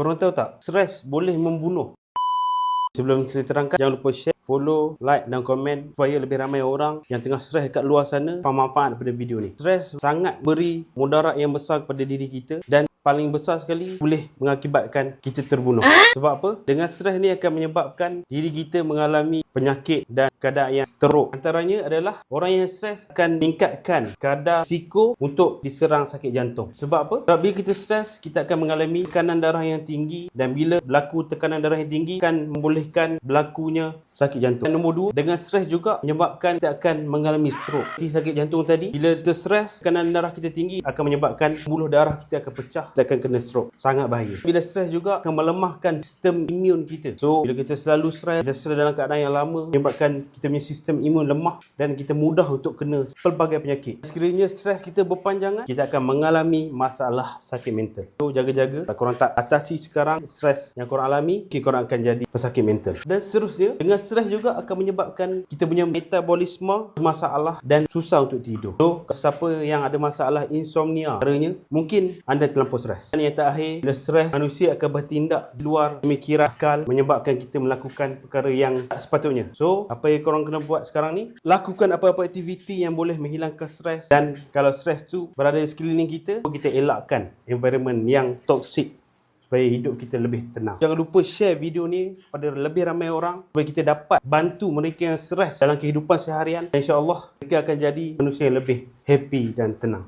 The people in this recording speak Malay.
Korang tahu tak, stres boleh membunuh. Sebelum saya terangkan, jangan lupa share, follow, like dan komen supaya lebih ramai orang yang tengah stres dekat luar sana faham manfaat daripada video ni. Stres sangat beri mudarat yang besar kepada diri kita dan paling besar sekali boleh mengakibatkan kita terbunuh. Sebab apa? Dengan stres ni akan menyebabkan diri kita mengalami penyakit dan keadaan yang teruk. Antaranya adalah orang yang stres akan meningkatkan kadar risiko untuk diserang sakit jantung. Sebab apa? Sebab bila kita stres, kita akan mengalami tekanan darah yang tinggi dan bila berlaku tekanan darah yang tinggi akan membolehkan berlakunya sakit jantung. Dan nombor 2, dengan stres juga menyebabkan kita akan mengalami stroke. Seperti sakit jantung tadi, bila kita stres, tekanan darah kita tinggi akan menyebabkan pembuluh darah kita akan pecah, kita akan kena stroke. Sangat bahaya. Bila stres juga akan melemahkan sistem imun kita. So, bila kita selalu stres, kita stres dalam keadaan yang lama, menyebabkan kita punya sistem imun lemah dan kita mudah untuk kena pelbagai penyakit. Sekiranya stres kita berpanjangan, kita akan mengalami masalah sakit mental. So, jaga-jaga. Kalau korang tak atasi sekarang stres yang korang alami, korang akan jadi pesakit mental. Dan seterusnya, dengan stres juga akan menyebabkan kita punya metabolisme masalah dan susah untuk tidur. So, siapa yang ada masalah insomnia, caranya mungkin anda terlampau stres. Dan yang terakhir, bila stres, manusia akan bertindak di luar pemikiran akal, menyebabkan kita melakukan perkara yang tak sepatutnya. So, apa yang korang kena buat sekarang ni, lakukan apa-apa aktiviti yang boleh menghilangkan stres. Dan kalau stres tu berada di sekeliling kita, kita elakkan environment yang toksik supaya hidup kita lebih tenang. Jangan lupa share video ni pada lebih ramai orang supaya kita dapat bantu mereka yang stres dalam kehidupan seharian. InsyaAllah mereka akan jadi manusia yang lebih happy dan tenang.